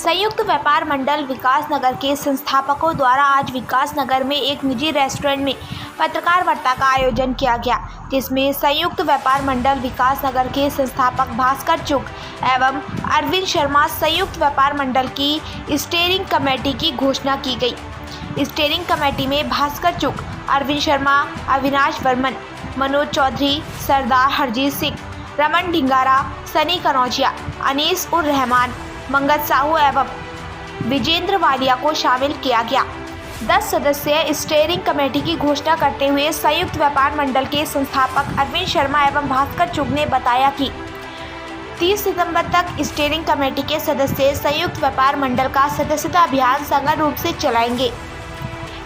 संयुक्त व्यापार मंडल विकास नगर के संस्थापकों द्वारा आज विकास नगर में एक निजी रेस्टोरेंट में पत्रकार वार्ता का आयोजन किया गया, जिसमें संयुक्त व्यापार मंडल विकास नगर के संस्थापक भास्कर चुग एवं अरविंद शर्मा संयुक्त व्यापार मंडल की स्टीयरिंग कमेटी की घोषणा की गई। स्टीयरिंग कमेटी में भास्कर चुग, अरविंद शर्मा, अविनाश वर्मन, मनोज चौधरी, सरदार हरजीत सिंह, रमन ढिंगारा, सनी कनौजिया, अनीस उर रहमान, मंगत साहू एवं विजेंद्र वालिया को शामिल किया गया। 10 सदस्यीय स्टीयरिंग कमेटी की घोषणा करते हुए संयुक्त व्यापार मंडल के संस्थापक अरविंद शर्मा एवं भास्कर चुग ने बताया कि 30 सितंबर तक स्टीयरिंग कमेटी के सदस्य संयुक्त व्यापार मंडल का सदस्यता अभियान संगठित रूप से चलाएंगे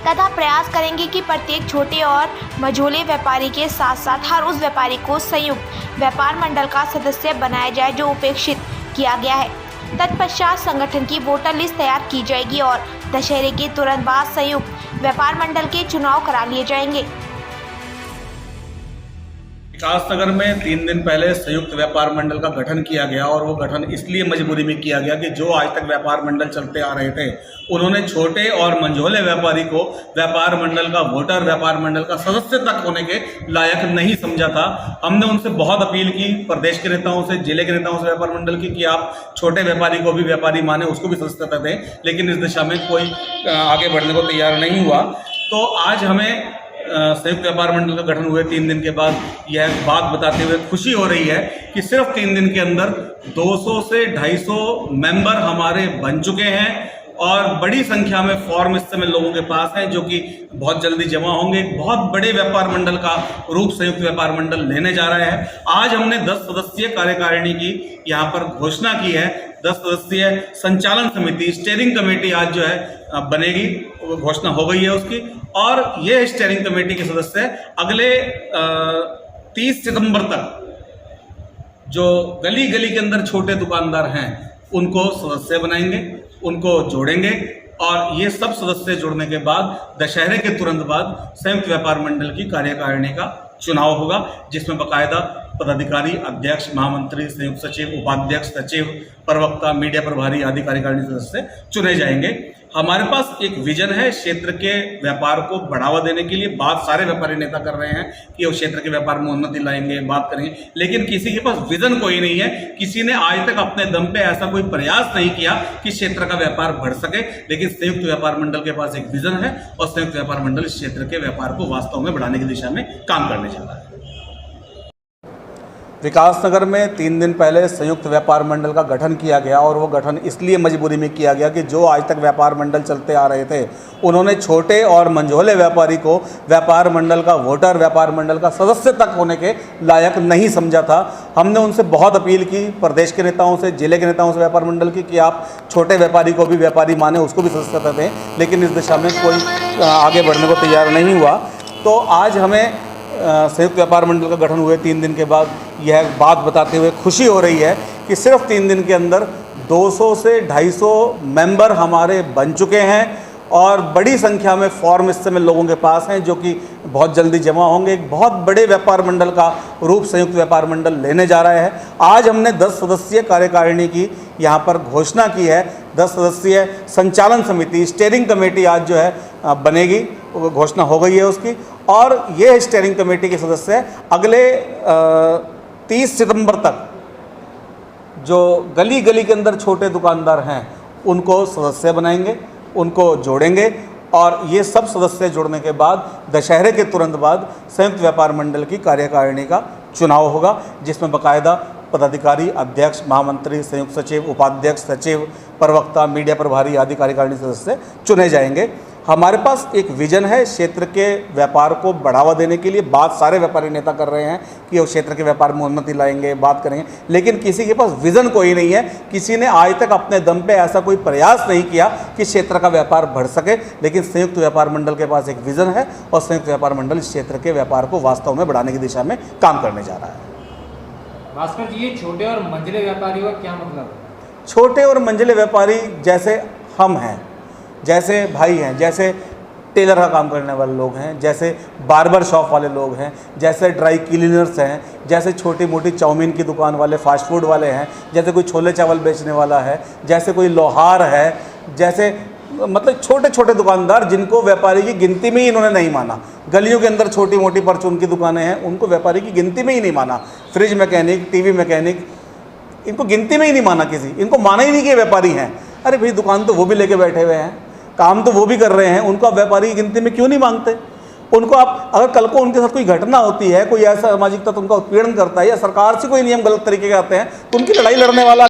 तथा प्रयास करेंगे कि प्रत्येक छोटे और मझोले व्यापारी के साथ साथ हर उस व्यापारी को संयुक्त व्यापार मंडल का सदस्य बनाया जाए जो उपेक्षित किया गया है। तत्पश्चात संगठन की वोटर लिस्ट तैयार की जाएगी और दशहरे के तुरंत बाद संयुक्त व्यापार मंडल के चुनाव करा लिए जाएंगे। विकास नगर में 3 दिन पहले संयुक्त व्यापार मंडल का गठन किया गया और वो गठन इसलिए मजबूरी में किया गया कि जो आज तक व्यापार मंडल चलते आ रहे थे उन्होंने छोटे और मंझोले व्यापारी को व्यापार मंडल का वोटर, व्यापार मंडल का सदस्य तक होने के लायक नहीं समझा था। हमने उनसे बहुत अपील की, प्रदेश के नेताओं से, जिले के नेताओं से व्यापार मंडल की, कि आप छोटे व्यापारी को भी व्यापारी माने, उसको भी सदस्यता दें, लेकिन इस दिशा में कोई आगे बढ़ने को तैयार नहीं हुआ। तो आज हमें संयुक्त व्यापार मंडल का गठन हुए 3 दिन के बाद यह बात बताते हुए खुशी हो रही है कि सिर्फ 3 दिन के अंदर 200 से 250 मेंबर हमारे बन चुके हैं और बड़ी संख्या में फॉर्म इस समय लोगों के पास हैं जो कि बहुत जल्दी जमा होंगे। एक बहुत बड़े व्यापार मंडल का रूप संयुक्त व्यापार मंडल लेने जा रहा है। आज हमने 10 सदस्यीय कार्यकारिणी की यहाँ पर घोषणा की है। 10 सदस्यीय संचालन समिति, स्टीयरिंग कमेटी आज जो है बनेगी, घोषणा हो गई है उसकी। और ये स्टीयरिंग कमेटी के सदस्य अगले 30 सितंबर तक जो गली गली के अंदर छोटे दुकानदार हैं उनको सदस्य बनाएंगे, उनको जोड़ेंगे और ये सब सदस्य जुड़ने के बाद दशहरे के तुरंत बाद संयुक्त व्यापार मंडल की कार्यकारिणी का चुनाव होगा, जिसमें बाकायदा पदाधिकारी, अध्यक्ष, महामंत्री, संयुक्त सचिव, उपाध्यक्ष, सचिव, प्रवक्ता, मीडिया प्रभारी आदि कार्यकारिणी सदस्य चुने जाएंगे। हमारे पास एक विजन है क्षेत्र के व्यापार को बढ़ावा देने के लिए। बात सारे व्यापारी नेता कर रहे हैं कि वो क्षेत्र के व्यापार में उन्नति लाएंगे, बात करेंगे, लेकिन किसी के पास विजन कोई नहीं है। किसी ने आज तक अपने दम पे ऐसा कोई प्रयास नहीं किया कि क्षेत्र का व्यापार बढ़ सके। लेकिन संयुक्त व्यापार मंडल के पास एक विजन है और संयुक्त व्यापार मंडल इस क्षेत्र के व्यापार को वास्तव में बढ़ाने की दिशा में काम करने जा रहा है। विकास नगर में 3 दिन पहले संयुक्त व्यापार मंडल का गठन किया गया और वो गठन इसलिए मजबूरी में किया गया कि जो आज तक व्यापार मंडल चलते आ रहे थे उन्होंने छोटे और मंझोले व्यापारी को व्यापार मंडल का वोटर, व्यापार मंडल का सदस्य तक होने के लायक नहीं समझा था। हमने उनसे बहुत अपील की, प्रदेश के नेताओं से, जिले के नेताओं से व्यापार मंडल की, कि आप छोटे व्यापारी को भी व्यापारी माने, उसको भी सदस्यता दें, लेकिन इस दिशा में कोई आगे बढ़ने को तैयार नहीं हुआ। तो आज हमें संयुक्त व्यापार मंडल का गठन हुए 3 दिन के बाद यह बात बताते हुए खुशी हो रही है कि सिर्फ 3 दिन के अंदर 200 से 250 मेंबर हमारे बन चुके हैं और बड़ी संख्या में फॉर्म इस समय लोगों के पास हैं जो कि बहुत जल्दी जमा होंगे। एक बहुत बड़े व्यापार मंडल का रूप संयुक्त व्यापार मंडल लेने जा रहा है। आज हमने 10 सदस्यीय कार्यकारिणी की यहाँ पर घोषणा की है। 10 सदस्यीय संचालन समिति, स्टीयरिंग कमेटी आज जो है बनेगी, घोषणा हो गई है उसकी। और ये स्टीयरिंग कमेटी के सदस्य अगले 30 सितंबर तक जो गली गली के अंदर छोटे दुकानदार हैं उनको सदस्य बनाएंगे, उनको जोड़ेंगे और ये सब सदस्य जुड़ने के बाद दशहरे के तुरंत बाद संयुक्त व्यापार मंडल की कार्यकारिणी का चुनाव होगा, जिसमें बाकायदा पदाधिकारी, अध्यक्ष, महामंत्री, संयुक्त सचिव, उपाध्यक्ष, सचिव, प्रवक्ता, मीडिया प्रभारी आदि कार्यकारिणी सदस्य चुने जाएंगे। हमारे पास एक विजन है क्षेत्र के व्यापार को बढ़ावा देने के लिए। बात सारे व्यापारी नेता कर रहे हैं कि वो क्षेत्र के व्यापार में उन्नति लाएंगे, बात करेंगे, लेकिन किसी के पास विजन कोई नहीं है। किसी ने आज तक अपने दम पे ऐसा कोई प्रयास नहीं किया कि क्षेत्र का व्यापार बढ़ सके। लेकिन संयुक्त व्यापार मंडल के पास एक विजन है और संयुक्त व्यापार मंडल इस क्षेत्र के व्यापार को वास्तव में बढ़ाने की दिशा में काम करने जा रहा है। भास्कर जी, ये छोटे और मंझले व्यापारियों का क्या मतलब है? छोटे और मंझले व्यापारी जैसे हम हैं, जैसे भाई हैं, जैसे टेलर का काम करने वाले लोग हैं, जैसे बार्बर शॉप वाले लोग हैं, जैसे ड्राई क्लीनर्स हैं, जैसे छोटी मोटी चाउमीन की दुकान वाले, फास्ट फूड वाले हैं, जैसे कोई छोले चावल बेचने वाला है, जैसे कोई लोहार है, जैसे मतलब छोटे छोटे दुकानदार जिनको व्यापारी की गिनती में ही इन्होंने नहीं माना। गलियों के अंदर छोटी मोटी परचून की दुकानें हैं, उनको व्यापारी की गिनती में ही नहीं माना। फ्रिज मैकेनिक, टीवी मैकेनिक, इनको गिनती में ही नहीं माना किसी, इनको माना ही नहीं कि व्यापारी हैं। अरे भाई दुकान तो वो भी लेके बैठे हुए हैं, काम तो वो भी कर रहे हैं, उनको आप व्यापारी की गिनती में क्यों नहीं मांगते? उनको आप अगर कल को उनके साथ कोई घटना होती है, कोई ऐसा सामाजिक तत्व उनका उत्पीड़न करता है या सरकार से कोई नियम गलत तरीके के आते हैं तो उनकी लड़ाई लड़ने वाला